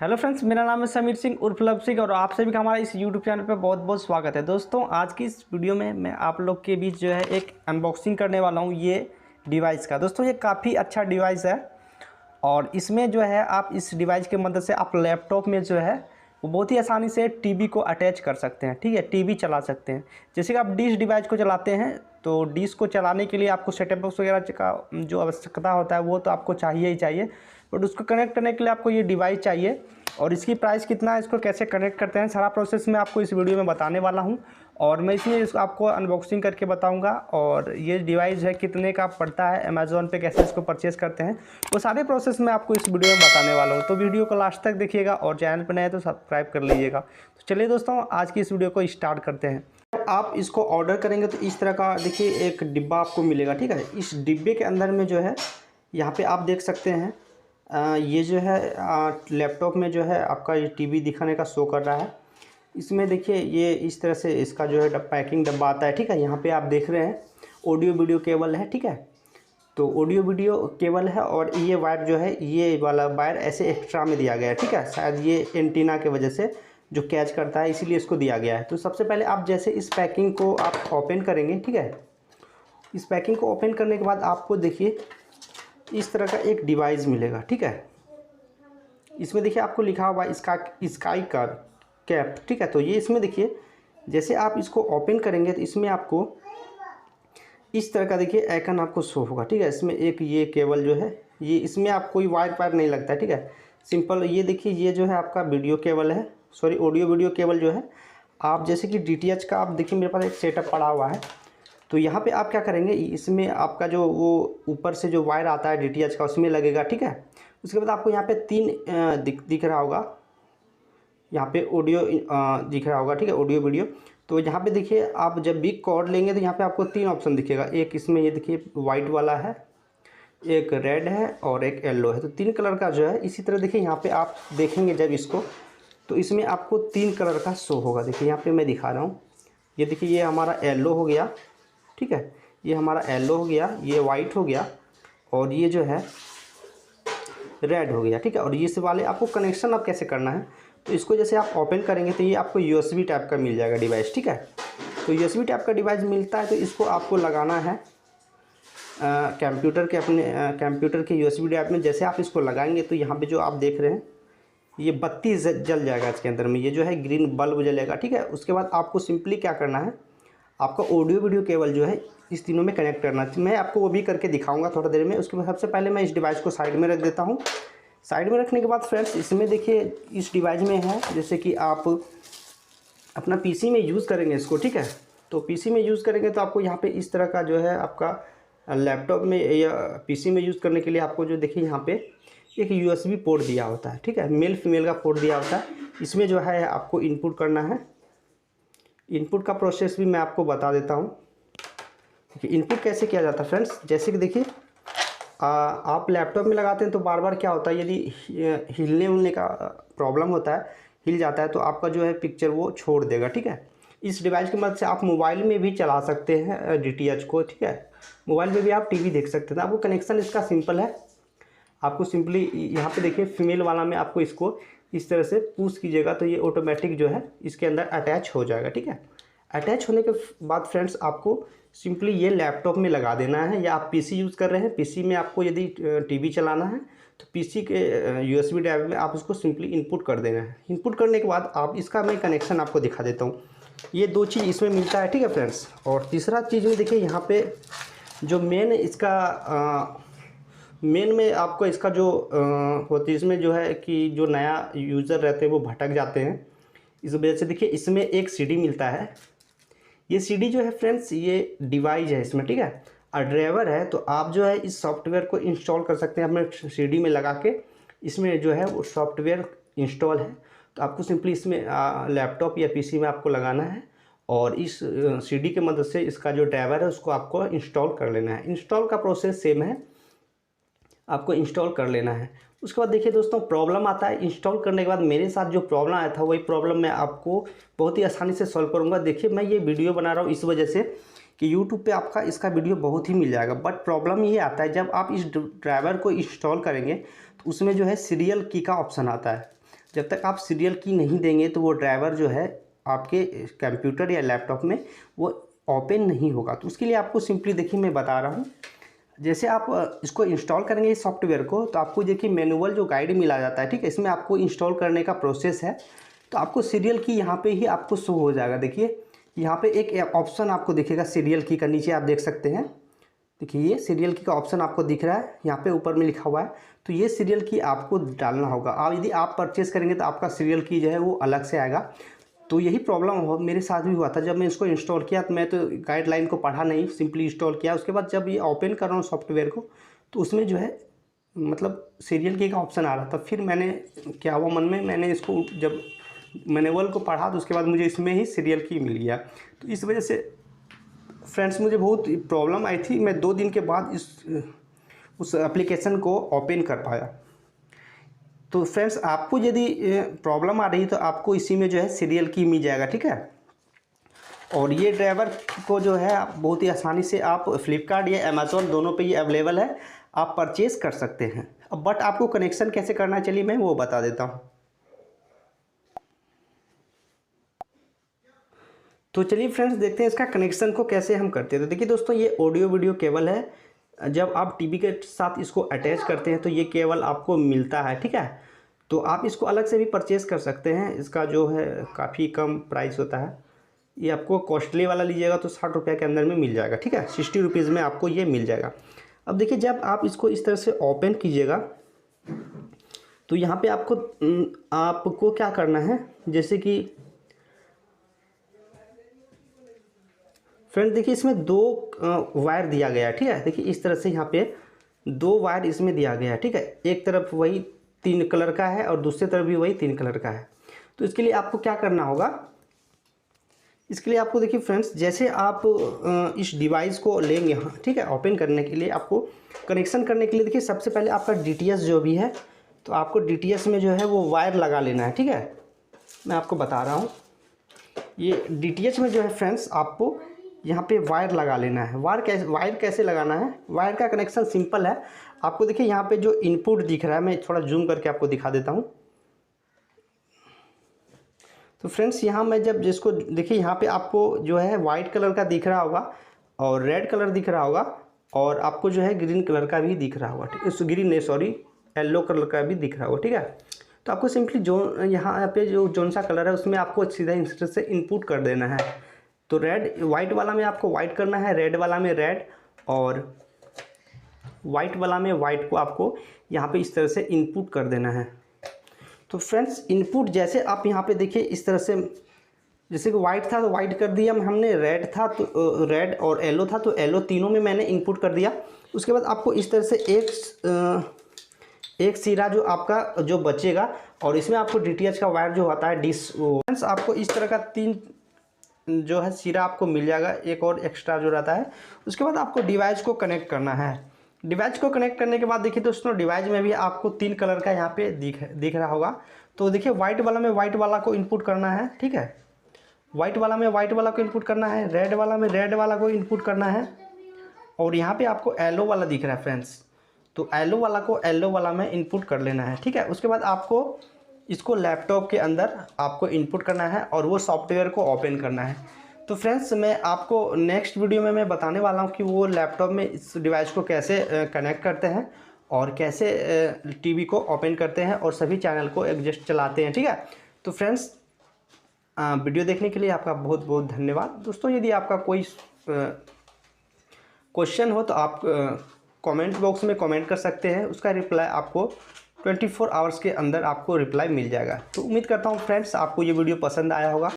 Hello friends, मेरा नाम है समीर सिंह उर्फ लब सिंह और आप सभी का हमारा इस यूट्यूब चैनल पे बहुत बहुत स्वागत है। दोस्तों, आज की इस वीडियो में मैं आप लोग के बीच जो है एक अनबॉक्सिंग करने वाला हूँ ये डिवाइस का। दोस्तों, ये काफ़ी अच्छा डिवाइस है और इसमें जो है आप इस डिवाइस की मदद से आप लैपटॉप में जो है वो बहुत ही आसानी से टीवी को अटैच कर सकते हैं। ठीक है, टीवी चला सकते हैं। जैसे कि आप डिश डिवाइस को चलाते हैं तो डिश को चलाने के लिए आपको सेटअप बॉक्स वगैरह का जो आवश्यकता होता है वो तो आपको चाहिए ही चाहिए, बट उसको कनेक्ट करने के लिए आपको ये डिवाइस चाहिए। और इसकी प्राइस कितना है, इसको कैसे कनेक्ट करते हैं, सारा प्रोसेस मैं आपको इस वीडियो में बताने वाला हूं। और मैं इसमें आपको अनबॉक्सिंग करके बताऊंगा और ये डिवाइस है कितने का पड़ता है, अमेज़ॉन पे कैसे इसको परचेज़ करते हैं, वो सारे प्रोसेस मैं आपको इस वीडियो में बताने वाला हूं। तो वीडियो को लास्ट तक देखिएगा और चैनल पर नए तो सब्सक्राइब कर लीजिएगा। तो चलिए दोस्तों, आज की इस वीडियो को स्टार्ट करते हैं। आप इसको ऑर्डर करेंगे तो इस तरह का देखिए एक डिब्बा आपको मिलेगा। ठीक है, इस डिब्बे के अंदर में जो है यहाँ पे आप देख सकते हैं ये जो है लैपटॉप में जो है आपका ये टीवी दिखाने का शो कर रहा है। इसमें देखिए ये इस तरह से इसका जो है पैकिंग डब्बा आता है। ठीक है, यहाँ पे आप देख रहे हैं ऑडियो वीडियो केबल है। ठीक है, तो ऑडियो वीडियो केबल है और ये वायर जो है ये वाला वायर ऐसे एक्स्ट्रा में दिया गया है। ठीक है, शायद ये एंटीना के वजह से जो कैच करता है इसीलिए इसको दिया गया है। तो सबसे पहले आप जैसे इस पैकिंग को आप ओपन करेंगे, ठीक है, इस पैकिंग को ओपन करने के बाद आपको देखिए इस तरह का एक डिवाइस मिलेगा। ठीक है, इसमें देखिए आपको लिखा हुआ स्काई का कैप। ठीक है, तो ये इसमें देखिए जैसे आप इसको ओपन करेंगे तो इसमें आपको इस तरह का देखिए आइकन आपको शो होगा। ठीक है, इसमें एक ये केबल जो है ये इसमें आप कोई वायर नहीं लगता है। ठीक है, सिंपल ये देखिए ये जो है आपका वीडियो केबल है, सॉरी ऑडियो वीडियो केबल जो है। आप जैसे कि DTH का आप देखिए मेरे पास एक सेटअप पड़ा हुआ है, तो यहाँ पे आप क्या करेंगे, इसमें आपका जो वो ऊपर से जो वायर आता है DTH का उसमें लगेगा। ठीक है, उसके बाद आपको यहाँ पे 3 दिख रहा होगा, यहाँ पे ऑडियो दिख रहा होगा। ठीक है, ऑडियो वीडियो। तो यहाँ पे देखिए आप जब भी कॉर्ड लेंगे तो यहाँ पे आपको 3 ऑप्शन दिखेगा। एक इसमें ये देखिए वाइट वाला है, एक रेड है और एक येलो है। तो 3 कलर का जो है, इसी तरह देखिए यहाँ पे आप देखेंगे जब इसको तो इसमें आपको 3 कलर का शो होगा। देखिए यहाँ पे मैं दिखा रहा हूँ, ये देखिए ये हमारा येलो हो गया। ठीक है, ये हमारा येलो हो गया, ये वाइट हो गया और ये जो है रेड हो गया। ठीक है, और ये वाले आपको कनेक्शन आप कैसे करना है, तो इसको जैसे आप ओपन करेंगे तो ये आपको USB टाइप का मिल जाएगा डिवाइस। ठीक है, तो USB टाइप का डिवाइस मिलता है तो इसको आपको लगाना है कंप्यूटर के अपने कंप्यूटर के USB टाइप में। जैसे आप इसको लगाएंगे तो यहाँ पे जो आप देख रहे हैं ये बत्ती जल जाएगा इसके अंदर में, ये जो है ग्रीन बल्ब जलेगा। ठीक है, उसके बाद आपको सिंपली क्या करना है, आपका ऑडियो वीडियो केबल जो है इस तीनों में कनेक्ट करना है। मैं आपको वो भी करके दिखाऊंगा थोड़ा देर में। उसके बाद सबसे पहले मैं इस डिवाइस को साइड में रख देता हूँ। साइड में रखने के बाद फ्रेंड्स इसमें देखिए इस डिवाइस में है जैसे कि आप अपना PC में यूज़ करेंगे इसको। ठीक है, तो PC में यूज़ करेंगे तो आपको यहाँ पे इस तरह का जो है आपका लैपटॉप में या PC में यूज़ करने के लिए आपको जो देखिए यहाँ पे एक USB पोर्ट दिया होता है। ठीक है, मेल फीमेल का पोर्ट दिया होता है। इसमें जो है आपको इनपुट करना है। इनपुट का प्रोसेस भी मैं आपको बता देता हूँ कि इनपुट कैसे किया जाता है फ्रेंड्स। जैसे कि देखिए आप लैपटॉप में लगाते हैं तो बार बार क्या होता है, यदि हिलने उलने का प्रॉब्लम होता है, हिल जाता है तो आपका जो है पिक्चर वो छोड़ देगा। ठीक है, इस डिवाइस की मदद से आप मोबाइल में भी चला सकते हैं DTH को। ठीक है, मोबाइल में भी आप टीवी देख सकते हैं। आपको कनेक्शन इसका सिंपल है, आपको सिंपली यहाँ पे देखिए फीमेल वाला में आपको इसको इस तरह से पुश कीजिएगा तो ये ऑटोमेटिक जो है इसके अंदर अटैच हो जाएगा। ठीक है, अटैच होने के बाद फ्रेंड्स आपको सिंपली ये लैपटॉप में लगा देना है, या आप PC यूज़ कर रहे हैं, PC में आपको यदि टीवी चलाना है तो PC के USB ड्राइव में आप उसको सिंपली इनपुट कर देना है। इनपुट करने के बाद आप इसका मैं कनेक्शन आपको दिखा देता हूँ। ये 2 चीज़ इसमें मिलता है। ठीक है फ्रेंड्स, और तीसरा चीज़ में देखिए यहाँ पे जो मेन इसका मेन में आपको इसका जो होती है, इसमें जो है कि जो नया यूज़र रहते हैं वो भटक जाते हैं, इस वजह से देखिए इसमें एक CD मिलता है। ये CD जो है फ्रेंड्स ये डिवाइस है इसमें। ठीक है, और ड्राइवर है, तो आप जो है इस सॉफ्टवेयर को इंस्टॉल कर सकते हैं अपने CD में लगा के। इसमें जो है वो सॉफ्टवेयर इंस्टॉल है, तो आपको सिंपली इसमें लैपटॉप या PC में आपको लगाना है और इस CD की मदद से इसका जो ड्राइवर है उसको आपको इंस्टॉल कर लेना है। इंस्टॉल का प्रोसेस सेम है, आपको इंस्टॉल कर लेना है। उसके बाद देखिए दोस्तों प्रॉब्लम आता है इंस्टॉल करने के बाद। मेरे साथ जो प्रॉब्लम आया था वही प्रॉब्लम मैं आपको बहुत ही आसानी से सॉल्व करूंगा। देखिए मैं ये वीडियो बना रहा हूँ इस वजह से कि YouTube पे आपका इसका वीडियो बहुत ही मिल जाएगा, बट प्रॉब्लम ये आता है जब आप इस ड्राइवर को इंस्टॉल करेंगे तो उसमें जो है सीरियल की का ऑप्शन आता है। जब तक आप सीरियल की नहीं देंगे तो वो ड्राइवर जो है आपके कंप्यूटर या लैपटॉप में वो ओपन नहीं होगा। तो उसके लिए आपको सिंपली देखिए मैं बता रहा हूँ, जैसे आप इसको इंस्टॉल करेंगे इस सॉफ्टवेयर को, तो आपको देखिए मैनुअल जो गाइड मिला जाता है, ठीक है, इसमें आपको इंस्टॉल करने का प्रोसेस है। तो आपको सीरियल की यहाँ पे ही आपको शो हो जाएगा। देखिए यहाँ पे एक ऑप्शन आपको दिखेगा सीरियल की का, नीचे आप देख सकते हैं। देखिए ये सीरियल की का ऑप्शन आपको दिख रहा है, यहाँ पे ऊपर में लिखा हुआ है। तो ये सीरियल की आपको डालना होगा। आप यदि आप परचेज़ करेंगे तो आपका सीरियल की जो है वो अलग से आएगा। तो यही प्रॉब्लम मेरे साथ भी हुआ था। जब मैं इसको इंस्टॉल किया तो मैं तो गाइडलाइन को पढ़ा नहीं, सिंपली इंस्टॉल किया। उसके बाद जब ये ओपन कर रहा हूँ सॉफ्टवेयर को, तो उसमें जो है मतलब सीरियल की का ऑप्शन आ रहा था। फिर मैंने क्या हुआ मन में, मैंने इसको जब मैनुअल को पढ़ा तो उसके बाद मुझे इसमें ही सीरियल की मिल गया। तो इस वजह से फ्रेंड्स मुझे बहुत प्रॉब्लम आई थी। मैं 2 दिन के बाद उस एप्लीकेशन को ओपन कर पाया। तो फ्रेंड्स आपको यदि प्रॉब्लम आ रही है तो आपको इसी में जो है सीरियल की मिल जाएगा, ठीक है। और ये ड्राइवर को जो है आप बहुत ही आसानी से आप फ्लिपकार्ट या अमेज़ॉन दोनों पे ये अवेलेबल है, आप परचेज़ कर सकते हैं। अब बट आपको कनेक्शन कैसे करना है चलिए मैं वो बता देता हूँ। तो चलिए फ्रेंड्स देखते हैं इसका कनेक्शन को कैसे हम करते हैं। तो देखिए दोस्तों ये ऑडियो वीडियो केबल है। जब आप टीवी के साथ इसको अटैच करते हैं तो ये केबल आपको मिलता है, ठीक है। तो आप इसको अलग से भी परचेज़ कर सकते हैं। इसका जो है काफ़ी कम प्राइस होता है। ये आपको कॉस्टली वाला लीजिएगा तो 60 रुपये के अंदर में मिल जाएगा, ठीक है। 60 रुपीज़ में आपको ये मिल जाएगा। अब देखिए जब आप इसको इस तरह से ओपन कीजिएगा तो यहाँ पे आपको क्या करना है, जैसे कि फ्रेंड देखिए इसमें 2 वायर दिया गया है, ठीक है। देखिए इस तरह से यहाँ पे 2 वायर इसमें दिया गया है, ठीक है। एक तरफ वही 3 कलर का है और दूसरी तरफ भी वही 3 कलर का है। तो इसके लिए आपको क्या करना होगा, इसके लिए आपको देखिए फ्रेंड्स जैसे आप इस डिवाइस को लेंगे, हाँ ठीक है, ओपन करने के लिए आपको कनेक्शन करने के लिए देखिए सबसे पहले आपका DTS जो भी है, तो आपको DTS में जो है वो वायर लगा लेना है, ठीक है। मैं आपको बता रहा हूँ, ये DTH में जो है फ्रेंड्स आपको यहाँ पे वायर लगा लेना है। वायर कैसे लगाना है, वायर का कनेक्शन सिंपल है। आपको देखिए यहाँ पे जो इनपुट दिख रहा है, मैं थोड़ा जूम करके आपको दिखा देता हूँ। तो फ्रेंड्स यहाँ मैं जब जिसको देखिए यहाँ पे आपको जो है वाइट कलर का दिख रहा होगा और रेड कलर दिख रहा होगा और आपको जो है ग्रीन कलर का भी दिख रहा होगा, ठीक है। ग्रीन नहीं सॉरी येलो कलर का भी दिख रहा होगा, ठीक है। तो आपको सिंपली जो यहाँ पे जो जौन सा कलर है उसमें आपको सीधा इंस्टर से इनपुट कर देना है। तो वाइट वाला में आपको वाइट करना है, रेड वाला में रेड और वाइट वाला में वाइट को आपको यहाँ पे इस तरह से इनपुट कर देना है। तो फ्रेंड्स इनपुट जैसे आप यहाँ पे देखिए इस तरह से, जैसे कि वाइट था तो वाइट कर दिया हमने, रेड था तो रेड और येलो था तो येलो, तीनों में मैंने इनपुट कर दिया। उसके बाद आपको इस तरह से एक सिरा जो आपका जो बचेगा और इसमें आपको DTH का वायर जो होता है फ्रेंड्स आपको इस तरह का 3 जो है सिरा आपको मिल जाएगा, एक और एक्स्ट्रा जो रहता है। उसके बाद आपको डिवाइस को कनेक्ट करना है। डिवाइस को कनेक्ट करने के बाद देखिए दोस्तों डिवाइस में भी आपको 3 कलर का यहाँ पे दिख रहा होगा। तो देखिए वाइट वाला में वाइट वाला को इनपुट करना है, ठीक है। वाइट वाला में वाइट वाला को इनपुट करना है, रेड वाला में रेड वाला को इनपुट करना है और यहाँ पे आपको येलो वाला दिख रहा है फ्रेंड्स, तो येलो वाला को येलो वाला में इनपुट कर लेना है, ठीक है। उसके बाद आपको इसको लैपटॉप के अंदर आपको इनपुट करना है और वो सॉफ्टवेयर को ओपन करना है। तो फ्रेंड्स मैं आपको नेक्स्ट वीडियो में मैं बताने वाला हूँ कि वो लैपटॉप में इस डिवाइस को कैसे कनेक्ट करते हैं और कैसे टीवी को ओपन करते हैं और सभी चैनल को एडजस्ट चलाते हैं, ठीक है। तो फ्रेंड्स वीडियो देखने के लिए आपका बहुत बहुत धन्यवाद। दोस्तों यदि आपका कोई क्वेश्चन हो तो आप कमेंट बॉक्स में कमेंट कर सकते हैं, उसका रिप्लाई आपको 24 आवर्स के अंदर आपको रिप्लाई मिल जाएगा। तो उम्मीद करता हूँ फ्रेंड्स आपको ये वीडियो पसंद आया होगा।